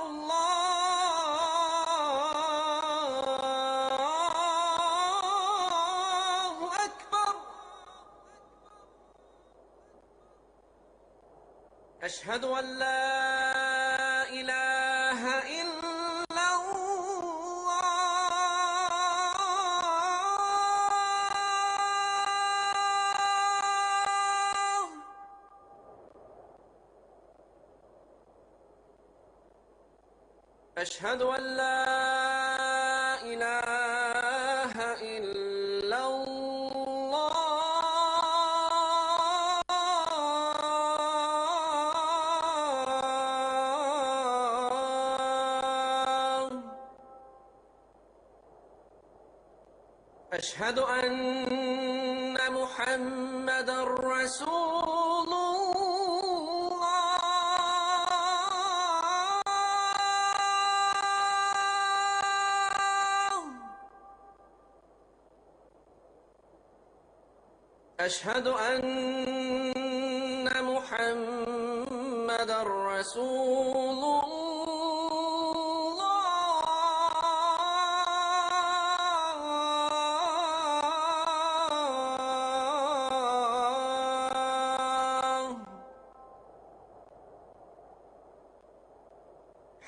الله أكبر أشهد أن لا إله إلا الله أشهد أن لا إله إلا الله أشهد أن محمدا رسول الله أشهد أن محمدا رسول الله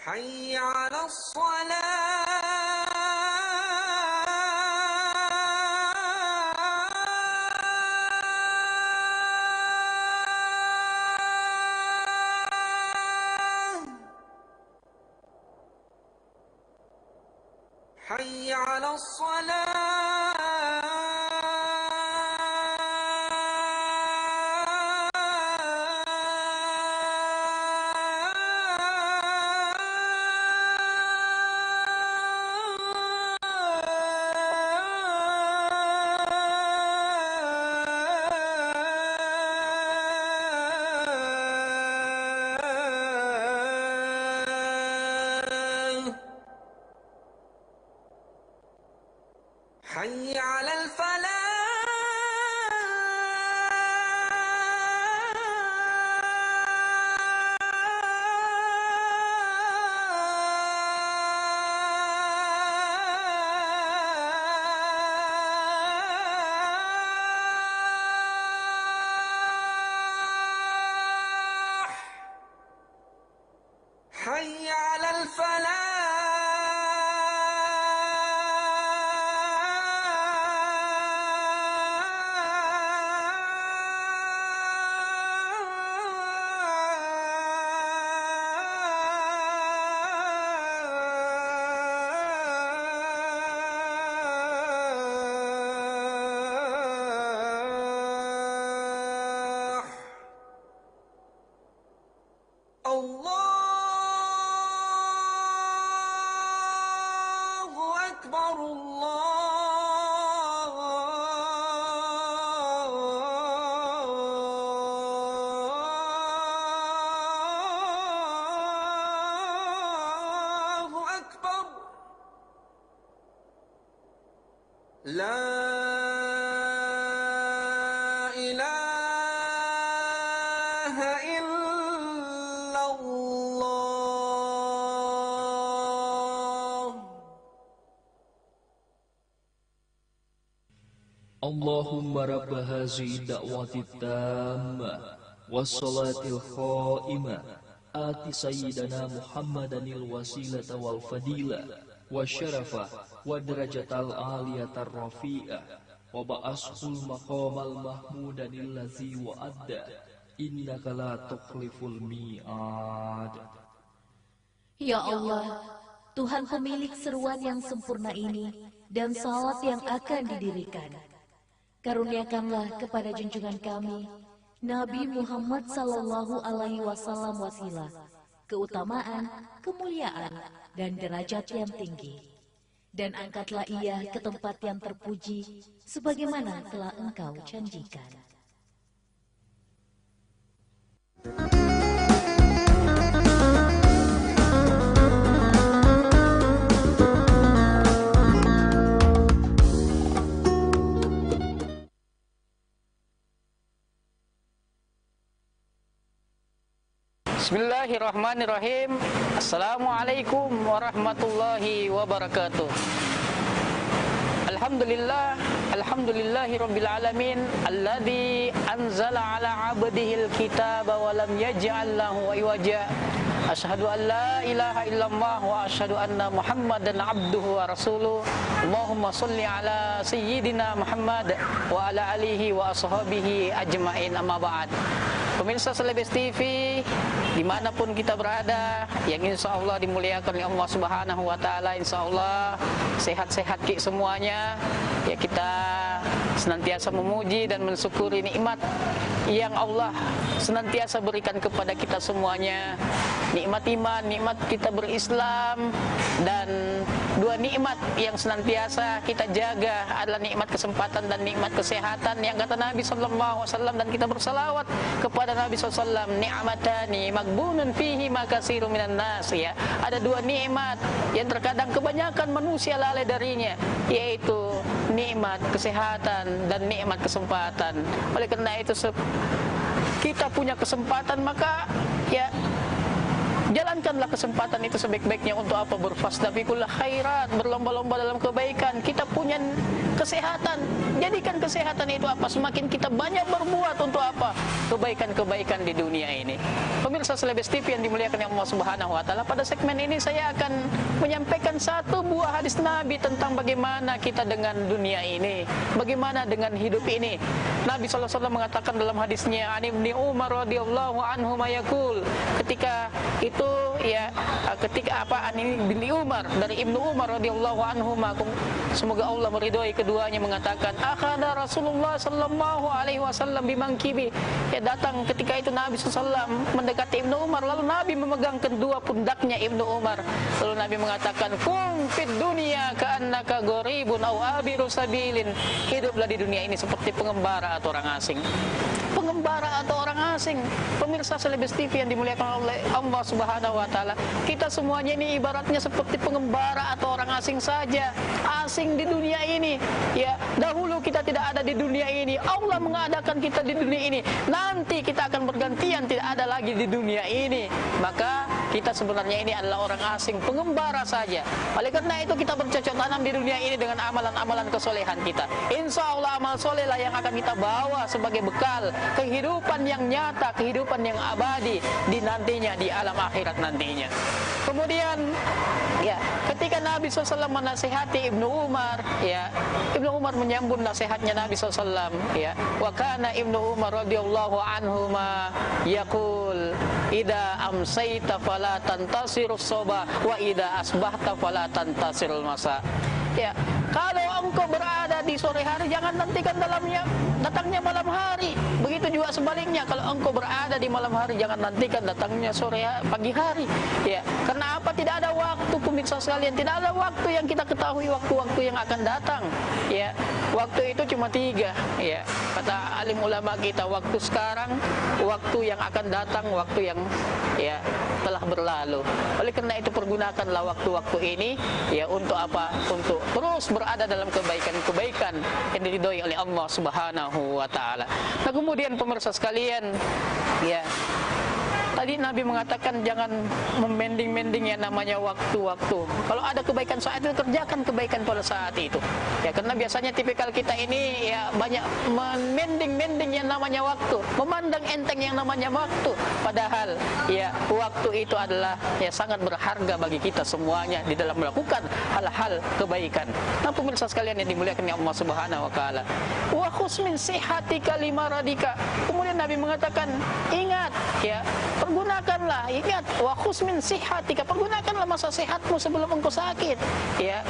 حي على حي على الصلاة حي على الفلاح حي على الفلاح الله أكبر الله أكبر لا إله إلا الله اللهم رب هذه الدعوة التامة والصلاة القائمة آت سيدنا محمدا الوسيلة والفضيلة والشرف والدرجة العالية الرفيعة وبعثه المقام المحمود الذي وعده إنك لا تخلف الميعاد. Ya Allah, Tuhan pemilik seruan yang sempurna ini dan salat yang akan didirikan, karuniakanlah kepada junjungan kami Nabi Muhammad sallallahu alaihi wasallam wasilah, keutamaan, kemuliaan, dan derajat yang tinggi. Dan angkatlah ia ke tempat yang terpuji sebagaimana telah Engkau janjikan. Bismillahirrahmanirrahim. Assalamualaikum warahmatullahi wabarakatuh. Alhamdulillah, alhamdulillahi rabbil alamin, alladzi anzala ala abdihil kitaba wa lam yaj'al lahu iwaja. Asyhadu an la ilaha illallah wa asyhadu anna Muhammadan abduhu wa rasuluh. Allahumma sholli ala sayyidina Muhammad wa ala alihi wa ashabihi ajmain, amma ba'd. Pemirsa Selebes TV, dimanapun kita berada, yang insya Allah dimuliakan oleh Allah Subhanahu Wa Taala, insya Allah sehat-sehat semuanya. Ya, kita senantiasa memuji dan mensyukuri nikmat yang Allah senantiasa berikan kepada kita semuanya. Nikmat iman, nikmat kita berislam, dan dua nikmat yang senantiasa kita jaga adalah nikmat kesempatan dan nikmat kesehatan yang kata Nabi sallallahu alaihi wasallam, dan kita bersalawat kepada Nabi sallallahu alaihi wasallam, ni'matani maghbunun fihi ma katsirun minan nas, ya. Ada dua nikmat yang terkadang kebanyakan manusia lalai darinya, yaitu nikmat kesehatan dan nikmat kesempatan. Oleh karena itu kita punya kesempatan, maka ya jalankanlah kesempatan itu sebaik-baiknya. Untuk apa? Berfasdabiqul khairat, berlomba-lomba dalam kebaikan. Kita punya kesehatan, jadikan kesehatan itu apa? Semakin kita banyak berbuat untuk apa? Kebaikan-kebaikan di dunia ini. Pemirsa Celebes TV yang dimuliakan Allah Subhanahu wa taala, pada segmen ini saya akan menyampaikan satu buah hadis Nabi tentang bagaimana kita dengan dunia ini, bagaimana dengan hidup ini. Nabi sallallahu alaihi wasallam mengatakan dalam hadisnya, An Ibnu Umar radhiyallahu anhu mayaqul, ketika itu ya, ketika apa An Ibnu Umar, dari Ibnu Umar radhiyallahu anhu, semoga Allah meridhai keduanya, mengatakan, akhadha Rasulullah sallallahu alaihi wasallam bimangkibi, ya, datang ketika itu Nabi sallallahu mendekati Ibnu Umar, lalu Nabi memegang kedua pundaknya Ibnu Umar, lalu Nabi mengatakan, kun fid dunya ka'annaka gharibun aw abiru sabilin, hiduplah di dunia ini seperti pengembara atau orang asing. Pengembara atau orang asing. Pemirsa Celebes TV yang dimuliakan oleh Allah Subhanahu wa taala, kita semuanya ini ibaratnya seperti pengembara atau orang asing saja, asing di dunia ini. Ya, dahulu kita tidak ada di dunia ini, Allah mengadakan kita di dunia ini. Nanti kita akan bergantian tidak ada lagi di dunia ini. Maka kita sebenarnya ini adalah orang asing, pengembara saja. Oleh karena itu kita bercocok tanam di dunia ini dengan amalan-amalan kesolehan kita. Insya Allah amal soleh lah yang akan kita bawa sebagai bekal kehidupan yang nyata, kehidupan yang abadi di nantinya, di alam akhirat nantinya. Kemudian ya, ketika Nabi SAW menasihati Ibnu Umar, ya, Ibnu Umar menyambut nasihatnya Nabi SAW, ya. Wa kana Ibnu Umar radhiyallahu anhu ma yaqul, idza amsayta fala tantasirus sabah wa idza asbahta fala tantasirul masa. Ya, kalau engkau berada di sore hari, jangan nantikan datangnya malam hari. Begitu juga sebaliknya, kalau engkau berada di malam hari, jangan nantikan datangnya pagi hari. Ya, karena apa? Tidak ada waktu, pemirsa sekalian, tidak ada waktu yang kita ketahui waktu-waktu yang akan datang. Ya, waktu itu cuma 3. Ya, kata alim ulama kita, waktu sekarang, waktu yang akan datang, waktu yang ya telah berlalu. Oleh karena itu pergunakanlah waktu-waktu ini ya untuk apa? Untuk terus berada dalam kebaikan-kebaikan yang diridhoi oleh Allah Subhanahu wa taala. Nah, kemudian pemirsa sekalian, ya, tadi Nabi mengatakan jangan memending-mending yang namanya waktu-waktu. Kalau ada kebaikan saat itu, kerjakan kebaikan pada saat itu. Ya, karena biasanya tipikal kita ini ya banyak memending-mending yang namanya waktu, memandang enteng yang namanya waktu. Padahal ya waktu itu adalah ya sangat berharga bagi kita semuanya di dalam melakukan hal-hal kebaikan. Nah, pemirsa sekalian yang dimuliakan Allah Subhanahu wa taala, wa khus min sihatika limaradika. Kemudian Nabi mengatakan, ingat ya, pergunakanlah, ingat, wa khus min sihatika, pergunakanlah masa sehatmu sebelum engkau sakit. Ya,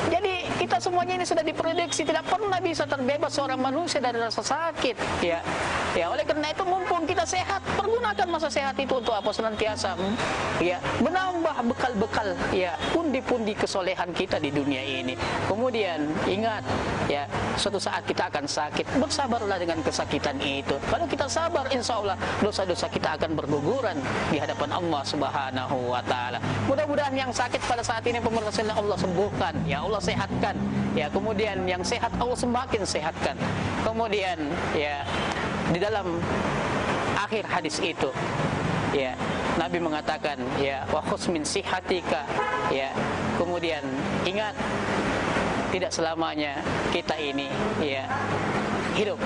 jadi kita semuanya ini sudah diprediksi tidak pernah bisa terbebas seorang manusia dari rasa sakit. Ya, ya, oleh karena itu mumpung kita sehat, pergunakan masa sehat itu untuk apa? Senantiasa ya menambah bekal-bekal ya pundi-pundi kesolehan kita di dunia ini. Kemudian ingat ya, suatu saat kita akan sakit, bersabarlah dengan kesakitan itu. Kalau kita sabar, insya Allah dosa-dosa kita akan berguguran di hadapan Allah Subhanahu wa taala. Mudah-mudahan yang sakit pada saat ini pemirsa Allah sembuhkan, ya Allah sehatkan. Ya, kemudian yang sehat Allah semakin sehatkan. Kemudian ya di dalam akhir hadis itu ya Nabi mengatakan ya wa khus min sihatika, ya, kemudian ingat tidak selamanya kita ini ya hidup.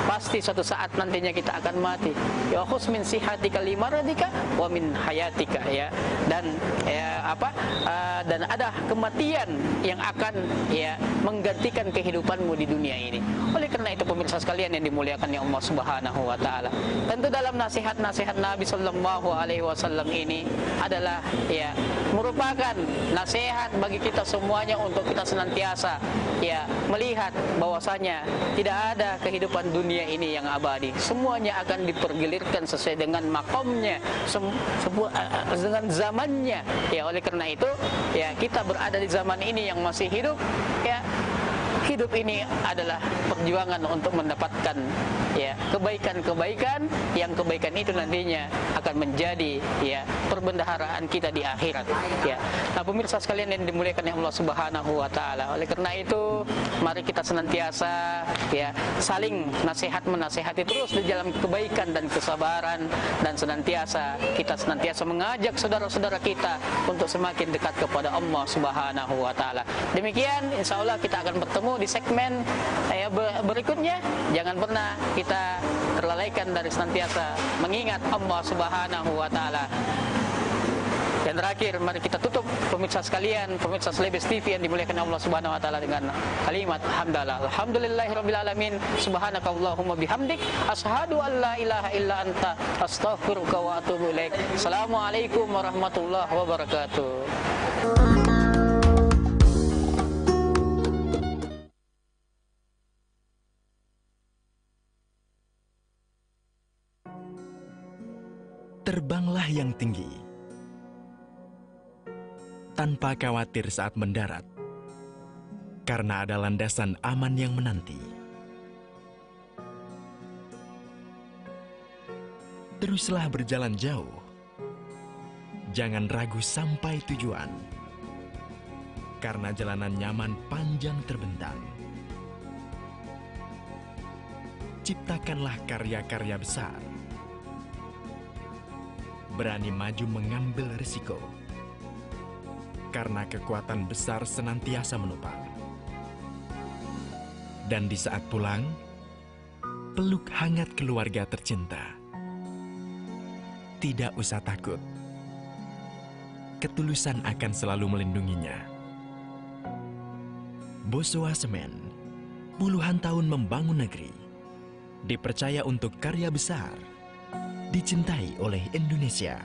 Pasti suatu saat nantinya kita akan mati. Ya khus min sihatika limaradika wa min hayatika, ya. Dan ya apa? Dan ada kematian yang akan ya menggantikan kehidupanmu di dunia ini. Oleh karena itu pemirsa sekalian yang dimuliakan oleh Allah Subhanahu wa taala, tentu dalam nasihat-nasihat Nabi sallallahu alaihi wasallam ini adalah ya merupakan nasihat bagi kita semuanya untuk kita senantiasa ya melihat bahwasanya tidak ada kehidupan dunia ini yang abadi. Semuanya akan dipergilirkan sesuai dengan makomnya, dengan zamannya. Ya, oleh karena itu, ya kita berada di zaman ini yang masih hidup, ya. Hidup ini adalah perjuangan untuk mendapatkan ya kebaikan-kebaikan, yang kebaikan itu nantinya akan menjadi ya perbendaharaan kita di akhirat ya. Nah, pemirsa sekalian yang dimuliakan oleh Allah Subhanahu wa taala, oleh karena itu mari kita senantiasa ya saling nasihat menasihati terus di dalam kebaikan dan kesabaran, dan kita senantiasa mengajak saudara-saudara kita untuk semakin dekat kepada Allah Subhanahu wa taala. Demikian insyaallah kita akan bertemu di segmen berikutnya. Jangan pernah kita terlalaikan dari senantiasa mengingat Allah Subhanahu wa taala. Dan terakhir, mari kita tutup pemirsa sekalian, pemirsa Selebes TV yang dimuliakan Allah Subhanahu wa taala dengan kalimat hamdalah. Alhamdulillahirabbil alamin. Subhanakallahumma bihamdik asyhadu an la ilaha illa anta astaghfiruka wa atubu ilaik. Assalamualaikum warahmatullahi wabarakatuh. Terbanglah yang tinggi, tanpa khawatir saat mendarat, karena ada landasan aman yang menanti. Teruslah berjalan jauh, jangan ragu sampai tujuan, karena jalanan nyaman panjang terbentang. Ciptakanlah karya-karya besar, berani maju mengambil risiko, karena kekuatan besar senantiasa menopang. Dan di saat pulang, peluk hangat keluarga tercinta. Tidak usah takut, ketulusan akan selalu melindunginya. Bosowa Semen, puluhan tahun membangun negeri, dipercaya untuk karya besar, dicintai oleh Indonesia.